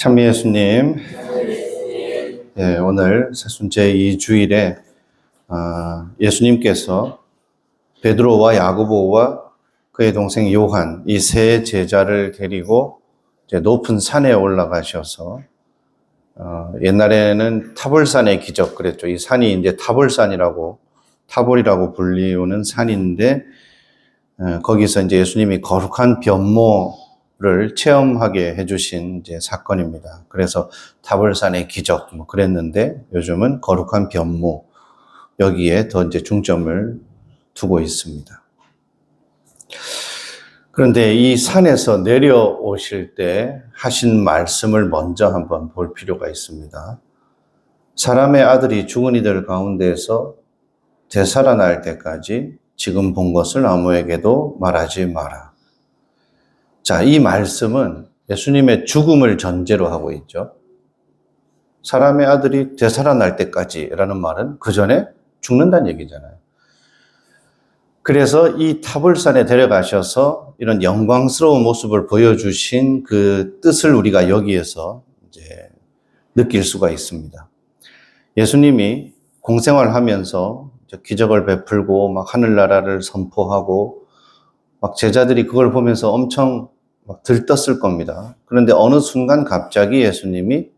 찬미 예수님, 예, 오늘 사순절 이 주일에 예수님께서 베드로와 야고보와 그의 동생 요한 이 세 제자를 데리고 이제 높은 산에 올라가셔서 옛날에는 타볼산의 기적 그랬죠. 이 산이 이제 타볼이라고 불리우는 산인데 거기서 이제 예수님이 거룩한 변모를 체험하게 해주신 이제 사건입니다. 그래서 타볼산의 기적 뭐 그랬는데 요즘은 거룩한 변모 여기에 더 이제 중점을 두고 있습니다. 그런데 이 산에서 내려오실 때 하신 말씀을 먼저 한번 볼 필요가 있습니다. 사람의 아들이 죽은 이들 가운데에서 되살아날 때까지 지금 본 것을 아무에게도 말하지 마라. 자, 이 말씀은 예수님의 죽음을 전제로 하고 있죠. 사람의 아들이 되살아날 때까지라는 말은 그 전에 죽는다는 얘기잖아요. 그래서 이 타볼산에 데려가셔서 이런 영광스러운 모습을 보여주신 그 뜻을 우리가 여기에서 이제 느낄 수가 있습니다. 예수님이 공생활하면서 기적을 베풀고 막 하늘나라를 선포하고 막 제자들이 그걸 보면서 엄청 막 들떴을 겁니다. 그런데 어느 순간 갑자기 예수님이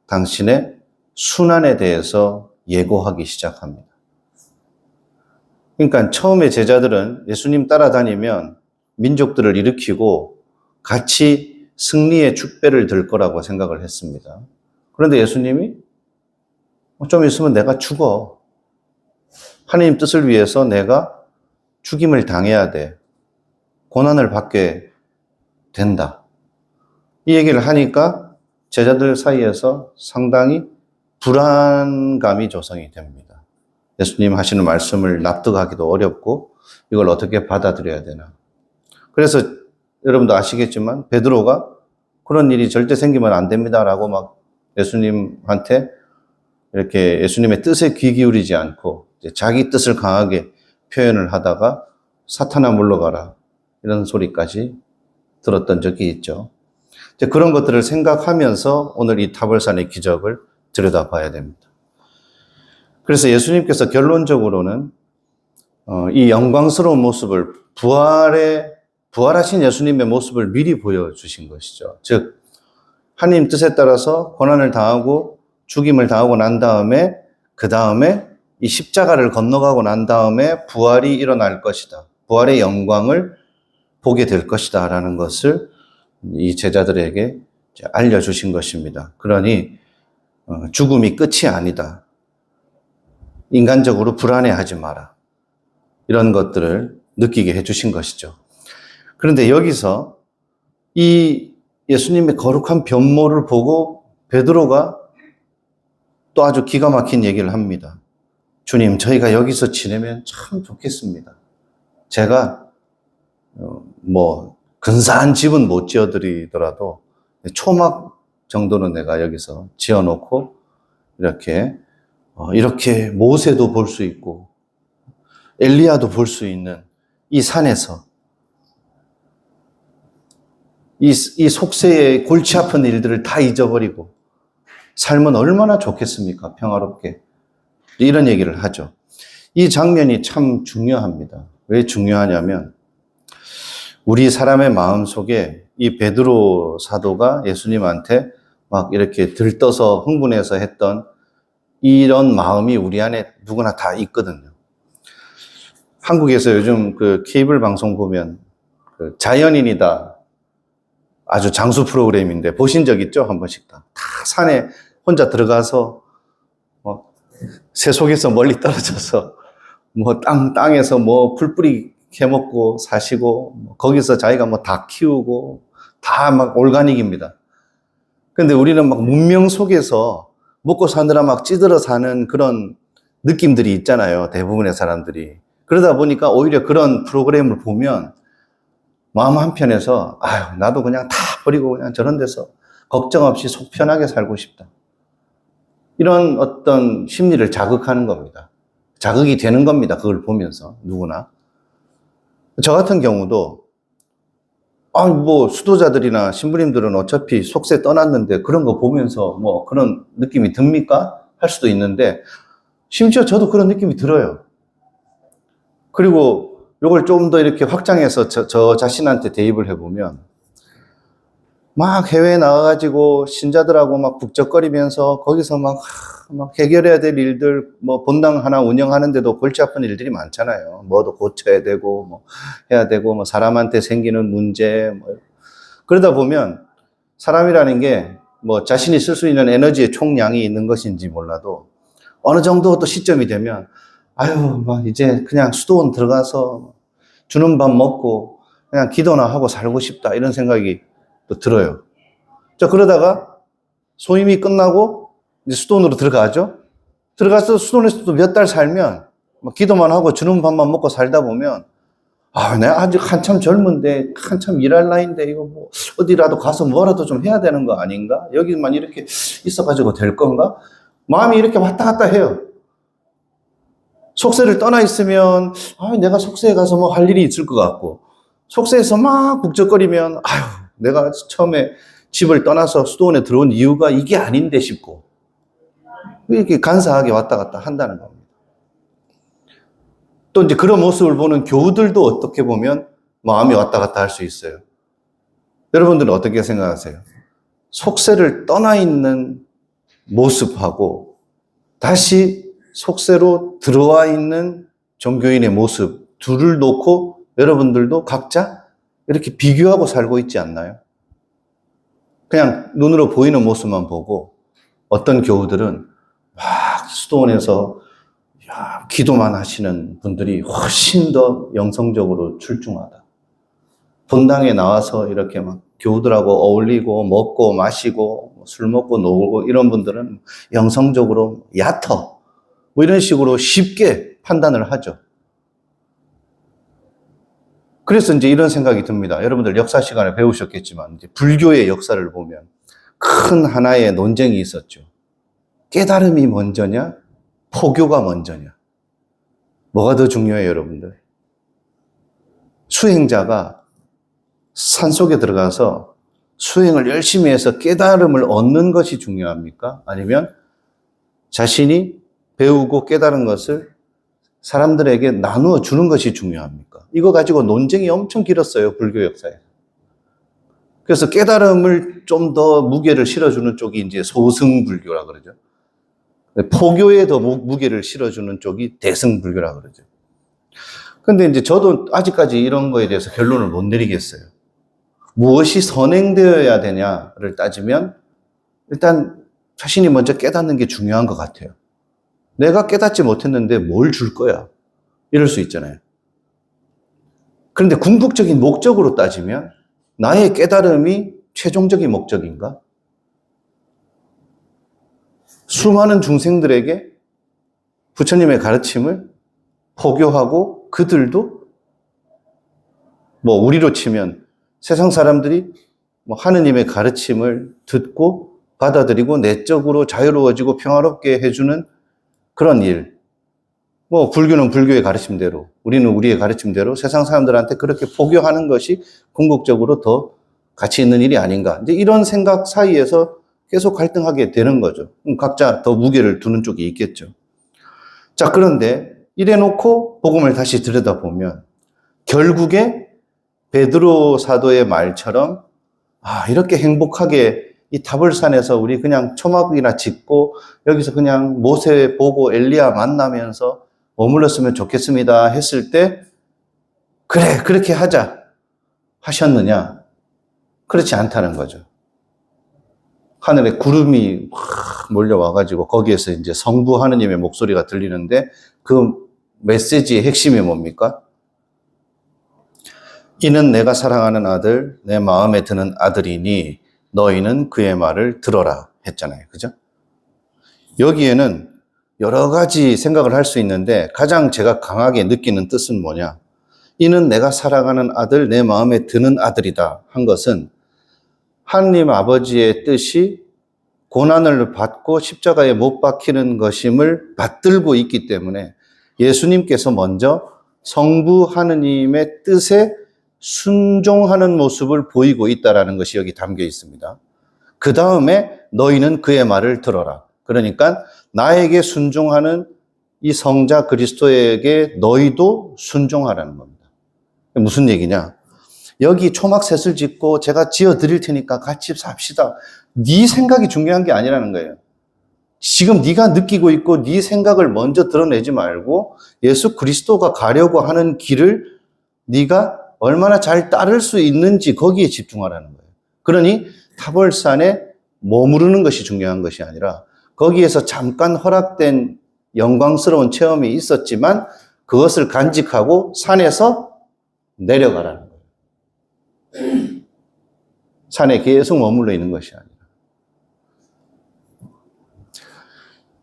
당신의 순환에 대해서 예고하기 시작합니다. 그러니까 처음에 제자들은 예수님 따라다니면 민족들을 일으키고 같이 승리의 축배를 들 거라고 생각을 했습니다. 그런데 예수님이 좀 있으면 내가 죽어. 하나님 뜻을 위해서 내가 죽임을 당해야 돼. 고난을 받게 된다. 이 얘기를 하니까 제자들 사이에서 상당히 불안감이 조성이 됩니다. 예수님 하시는 말씀을 납득하기도 어렵고 이걸 어떻게 받아들여야 되나. 그래서 여러분도 아시겠지만 베드로가 그런 일이 절대 생기면 안 됩니다라고 막 예수님한테 이렇게 예수님의 뜻에 귀 기울이지 않고 자기 뜻을 강하게 표현을 하다가 사탄아 물러가라 이런 소리까지 들었던 적이 있죠. 그런 것들을 생각하면서 오늘 이 타볼산의 기적을 들여다봐야 됩니다. 그래서 예수님께서 결론적으로는 이 영광스러운 모습을 부활하신 예수님의 모습을 미리 보여주신 것이죠. 즉 하나님 뜻에 따라서 고난을 당하고 죽임을 당하고 난 다음에 그 다음에 이 십자가를 건너가고 난 다음에 부활이 일어날 것이다. 부활의 영광을 보게 될 것이다 라는 것을 이 제자들에게 알려주신 것입니다. 그러니 죽음이 끝이 아니다. 인간적으로 불안해하지 마라. 이런 것들을 느끼게 해주신 것이죠. 그런데 여기서 이 예수님의 거룩한 변모를 보고 베드로가 또 아주 기가 막힌 얘기를 합니다. 주님, 저희가 여기서 지내면 참 좋겠습니다. 제가 근사한 집은 못 지어드리더라도 초막 정도는 내가 여기서 지어놓고 이렇게 모세도 볼 수 있고 엘리야도 볼 수 있는 이 산에서 이 속세의 골치 아픈 일들을 다 잊어버리고 삶은 얼마나 좋겠습니까? 평화롭게. 이런 얘기를 하죠. 이 장면이 참 중요합니다. 왜 중요하냐면 우리 사람의 마음 속에 이 베드로 사도가 예수님한테 막 이렇게 들떠서 흥분해서 했던 이런 마음이 우리 안에 누구나 다 있거든요. 한국에서 요즘 그 케이블 방송 보면 그 자연인이다. 아주 장수 프로그램인데 보신 적 있죠? 한 번씩 다 산에 혼자 들어가서 새 속에서 멀리 떨어져서 땅에서 풀뿌리 캐먹고 사시고 거기서 자기가 닭 키우고 다 막 올가닉입니다. 근데 우리는 막 문명 속에서 먹고 사느라 막 찌들어 사는 그런 느낌들이 있잖아요. 대부분의 사람들이. 그러다 보니까 오히려 그런 프로그램을 보면 마음 한편에서 나도 그냥 다 버리고 그냥 저런 데서 걱정 없이 속 편하게 살고 싶다. 이런 어떤 심리를 자극하는 겁니다. 자극이 되는 겁니다. 그걸 보면서 누구나. 저 같은 경우도 뭐 수도자들이나 신부님들은 어차피 속세 떠났는데 그런 거 보면서 뭐 그런 느낌이 듭니까? 할 수도 있는데 심지어 저도 그런 느낌이 들어요. 그리고 이걸 좀 더 이렇게 확장해서 저 자신한테 대입을 해보면 막 해외에 나가가지고 신자들하고 막 북적거리면서 거기서 막 해결해야 될 일들, 뭐 본당 하나 운영하는데도 골치 아픈 일들이 많잖아요. 뭐도 고쳐야 되고, 뭐 해야 되고, 뭐 사람한테 생기는 문제, 뭐 그러다 보면 사람이라는 게 뭐 자신이 쓸 수 있는 에너지의 총량이 있는 것인지 몰라도 어느 정도 또 시점이 되면 아유, 막 이제 그냥 수도원 들어가서 주는 밥 먹고 그냥 기도나 하고 살고 싶다 이런 생각이 또 들어요. 자, 그러다가 소임이 끝나고 이제 수도원으로 들어가죠. 들어가서 수도원에서 또 몇 달 살면 기도만 하고 주는 밥만 먹고 살다 보면 내가 아직 한참 젊은데 한참 일할 나이인데 이거 뭐 어디라도 가서 뭐라도 좀 해야 되는 거 아닌가? 여기만 이렇게 있어가지고 될 건가? 마음이 이렇게 왔다 갔다 해요. 속세를 떠나 있으면 내가 속세에 가서 뭐 할 일이 있을 것 같고 속세에서 막 북적거리면 내가 처음에 집을 떠나서 수도원에 들어온 이유가 이게 아닌데 싶고 이렇게 간사하게 왔다 갔다 한다는 겁니다. 또 이제 그런 모습을 보는 교우들도 어떻게 보면 마음이 왔다 갔다 할 수 있어요. 여러분들은 어떻게 생각하세요? 속세를 떠나 있는 모습하고 다시 속세로 들어와 있는 종교인의 모습 둘을 놓고 여러분들도 각자 이렇게 비교하고 살고 있지 않나요? 그냥 눈으로 보이는 모습만 보고 어떤 교우들은 막 수도원에서 기도만 하시는 분들이 훨씬 더 영성적으로 출중하다. 본당에 나와서 이렇게 막 교우들하고 어울리고 먹고 마시고 술 먹고 놀고 이런 분들은 영성적으로 얕어. 뭐 이런 식으로 쉽게 판단을 하죠. 그래서 이제 이런 생각이 듭니다. 여러분들 역사 시간에 배우셨겠지만 이제 불교의 역사를 보면 큰 하나의 논쟁이 있었죠. 깨달음이 먼저냐? 포교가 먼저냐? 뭐가 더 중요해요, 여러분들? 수행자가 산속에 들어가서 수행을 열심히 해서 깨달음을 얻는 것이 중요합니까? 아니면 자신이 배우고 깨달은 것을 사람들에게 나누어 주는 것이 중요합니까? 이거 가지고 논쟁이 엄청 길었어요, 불교 역사에. 그래서 깨달음을 좀 더 무게를 실어주는 쪽이 이제 소승불교라 그러죠. 포교에 더 무게를 실어주는 쪽이 대승불교라 그러죠. 근데 이제 저도 아직까지 이런 거에 대해서 결론을 못 내리겠어요. 무엇이 선행되어야 되냐를 따지면 일단 자신이 먼저 깨닫는 게 중요한 것 같아요. 내가 깨닫지 못했는데 뭘 줄 거야? 이럴 수 있잖아요. 그런데 궁극적인 목적으로 따지면 나의 깨달음이 최종적인 목적인가? 수많은 중생들에게 부처님의 가르침을 포교하고 그들도 뭐 우리로 치면 세상 사람들이 뭐 하느님의 가르침을 듣고 받아들이고 내적으로 자유로워지고 평화롭게 해주는 그런 일. 뭐 불교는 불교의 가르침대로, 우리는 우리의 가르침대로 세상 사람들한테 그렇게 포교하는 것이 궁극적으로 더 가치 있는 일이 아닌가. 이제 이런 생각 사이에서 계속 갈등하게 되는 거죠. 각자 더 무게를 두는 쪽이 있겠죠. 자, 그런데 이래놓고 복음을 다시 들여다보면 결국에 베드로 사도의 말처럼 이렇게 행복하게 이 타볼산에서 우리 그냥 초막이나 짓고 여기서 그냥 모세 보고 엘리야 만나면서 머물렀으면 좋겠습니다 했을 때 그래 그렇게 하자 하셨느냐? 그렇지 않다는 거죠. 하늘에 구름이 몰려와가지고 거기에서 이제 성부 하느님의 목소리가 들리는데 그 메시지의 핵심이 뭡니까? 이는 내가 사랑하는 아들, 내 마음에 드는 아들이니 너희는 그의 말을 들어라 했잖아요. 그죠? 여기에는 여러 가지 생각을 할 수 있는데 가장 제가 강하게 느끼는 뜻은 뭐냐? 이는 내가 사랑하는 아들, 내 마음에 드는 아들이다 한 것은 하느님 아버지의 뜻이 고난을 받고 십자가에 못 박히는 것임을 받들고 있기 때문에 예수님께서 먼저 성부 하느님의 뜻에 순종하는 모습을 보이고 있다는 것이 여기 담겨 있습니다. 그 다음에 너희는 그의 말을 들어라. 그러니까 나에게 순종하는 이 성자 그리스도에게 너희도 순종하라는 겁니다. 무슨 얘기냐? 여기 초막셋을 짓고 제가 지어 드릴 테니까 같이 삽시다. 네 생각이 중요한 게 아니라는 거예요. 지금 네가 느끼고 있고 네 생각을 먼저 드러내지 말고 예수 그리스도가 가려고 하는 길을 네가 얼마나 잘 따를 수 있는지 거기에 집중하라는 거예요. 그러니 타볼산에 머무르는 것이 중요한 것이 아니라 거기에서 잠깐 허락된 영광스러운 체험이 있었지만 그것을 간직하고 산에서 내려가라는 거예요. 산에 계속 머물러 있는 것이 아니라.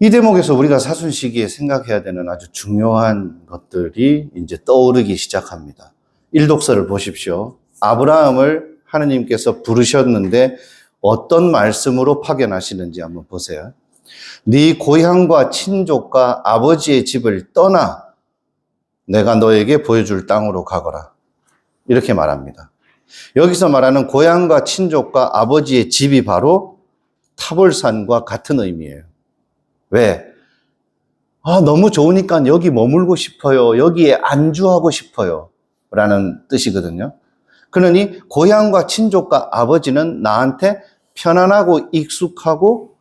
이 대목에서 우리가 사순 시기에 생각해야 되는 아주 중요한 것들이 이제 떠오르기 시작합니다. 일독서를 보십시오. 아브라함을 하느님께서 부르셨는데 어떤 말씀으로 파견하시는지 한번 보세요. 네 고향과 친족과 아버지의 집을 떠나 내가 너에게 보여줄 땅으로 가거라. 이렇게 말합니다. 여기서 말하는 고향과 친족과 아버지의 집이 바로 타볼산과 같은 의미예요. 왜? 너무 좋으니까 여기 머물고 싶어요. 여기에 안주하고 싶어요. 라는 뜻이거든요. 그러니 고향과 친족과 아버지는 나한테 편안하고 익숙하고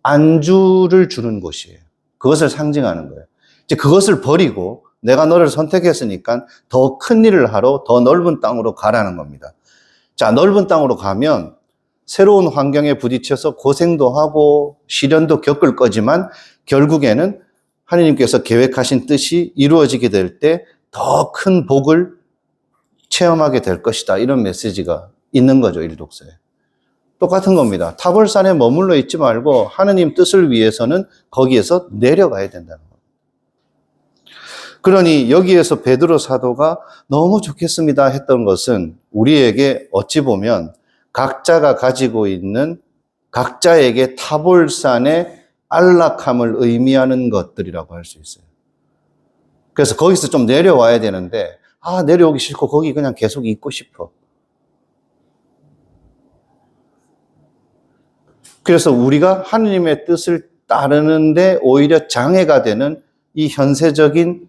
안주를 주는 곳이에요. 그것을 상징하는 거예요. 이제 그것을 버리고 내가 너를 선택했으니까 더 큰 일을 하러 더 넓은 땅으로 가라는 겁니다. 자, 넓은 땅으로 가면 새로운 환경에 부딪혀서 고생도 하고 시련도 겪을 거지만 결국에는 하나님께서 계획하신 뜻이 이루어지게 될 때 더 큰 복을 체험하게 될 것이다. 이런 메시지가 있는 거죠, 일독서에. 똑같은 겁니다. 타볼산에 머물러 있지 말고 하느님 뜻을 위해서는 거기에서 내려가야 된다는 겁니다. 그러니 여기에서 베드로 사도가 너무 좋겠습니다 했던 것은 우리에게 어찌 보면 각자가 가지고 있는 각자에게 타볼산의 안락함을 의미하는 것들이라고 할 수 있어요. 그래서 거기서 좀 내려와야 되는데 내려오기 싫고 거기 그냥 계속 있고 싶어. 그래서 우리가 하느님의 뜻을 따르는데 오히려 장애가 되는 이 현세적인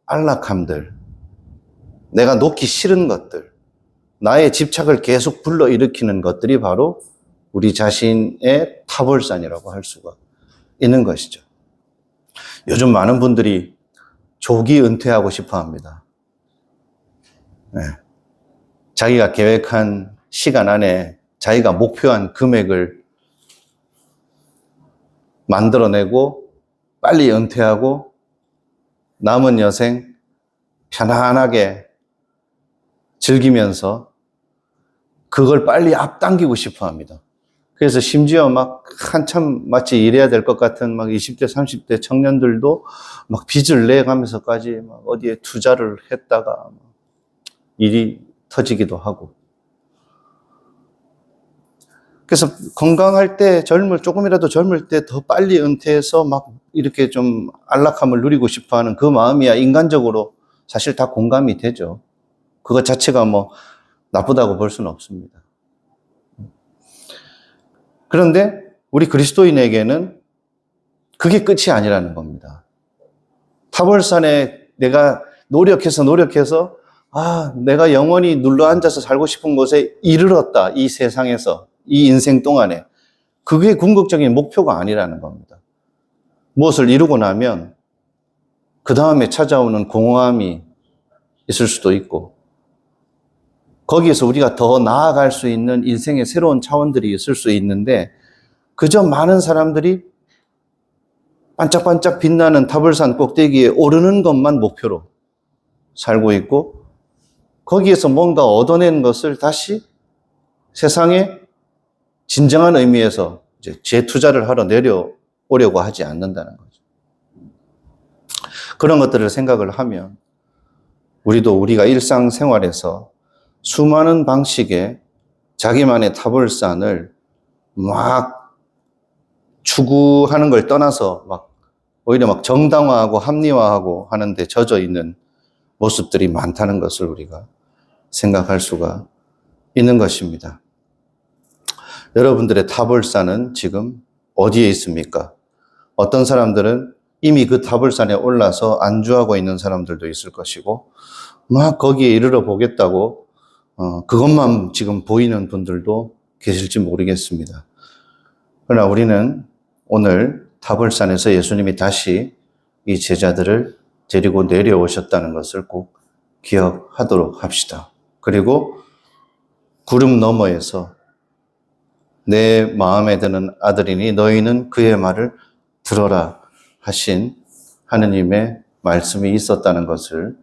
안락함들, 내가 놓기 싫은 것들, 나의 집착을 계속 불러일으키는 것들이 바로 우리 자신의 타볼산이라고 할 수가 있는 것이죠. 요즘 많은 분들이 조기 은퇴하고 싶어 합니다. 자기가 계획한 시간 안에 자기가 목표한 금액을 만들어내고 빨리 은퇴하고 남은 여생 편안하게 즐기면서 그걸 빨리 앞당기고 싶어 합니다. 그래서 심지어 막 한참 마치 일해야 될 것 같은 막 20대, 30대 청년들도 막 빚을 내가면서까지 막 어디에 투자를 했다가 일이 터지기도 하고. 그래서 건강할 때 조금이라도 젊을 때 더 빨리 은퇴해서 막 이렇게 좀 안락함을 누리고 싶어 하는 그 마음이야 인간적으로 사실 다 공감이 되죠. 그것 자체가 뭐 나쁘다고 볼 수는 없습니다. 그런데 우리 그리스도인에게는 그게 끝이 아니라는 겁니다. 타볼산에 내가 노력해서 내가 영원히 눌러앉아서 살고 싶은 곳에 이르렀다. 이 세상에서, 이 인생 동안에. 그게 궁극적인 목표가 아니라는 겁니다. 무엇을 이루고 나면 그 다음에 찾아오는 공허함이 있을 수도 있고 거기에서 우리가 더 나아갈 수 있는 인생의 새로운 차원들이 있을 수 있는데 그저 많은 사람들이 반짝반짝 빛나는 타볼산 꼭대기에 오르는 것만 목표로 살고 있고 거기에서 뭔가 얻어낸 것을 다시 세상에 진정한 의미에서 이제 재투자를 하러 내려오려고 하지 않는다는 거죠. 그런 것들을 생각을 하면 우리가 일상생활에서 수많은 방식의 자기만의 타볼산을 막 추구하는 걸 떠나서 오히려 정당화하고 합리화하고 하는데 젖어 있는 모습들이 많다는 것을 우리가 생각할 수가 있는 것입니다. 여러분들의 타볼산은 지금 어디에 있습니까? 어떤 사람들은 이미 그 타볼산에 올라서 안주하고 있는 사람들도 있을 것이고, 막 거기에 이르러 보겠다고 그것만 지금 보이는 분들도 계실지 모르겠습니다. 그러나 우리는 오늘 타볼산에서 예수님이 다시 이 제자들을 데리고 내려오셨다는 것을 꼭 기억하도록 합시다. 그리고 구름 너머에서 내 마음에 드는 아들이니 너희는 그의 말을 들어라 하신 하느님의 말씀이 있었다는 것을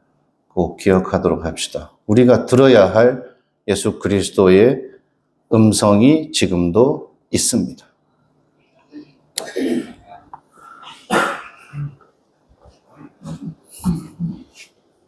꼭 기억하도록 합시다. 우리가 들어야 할 예수 그리스도의 음성이 지금도 있습니다.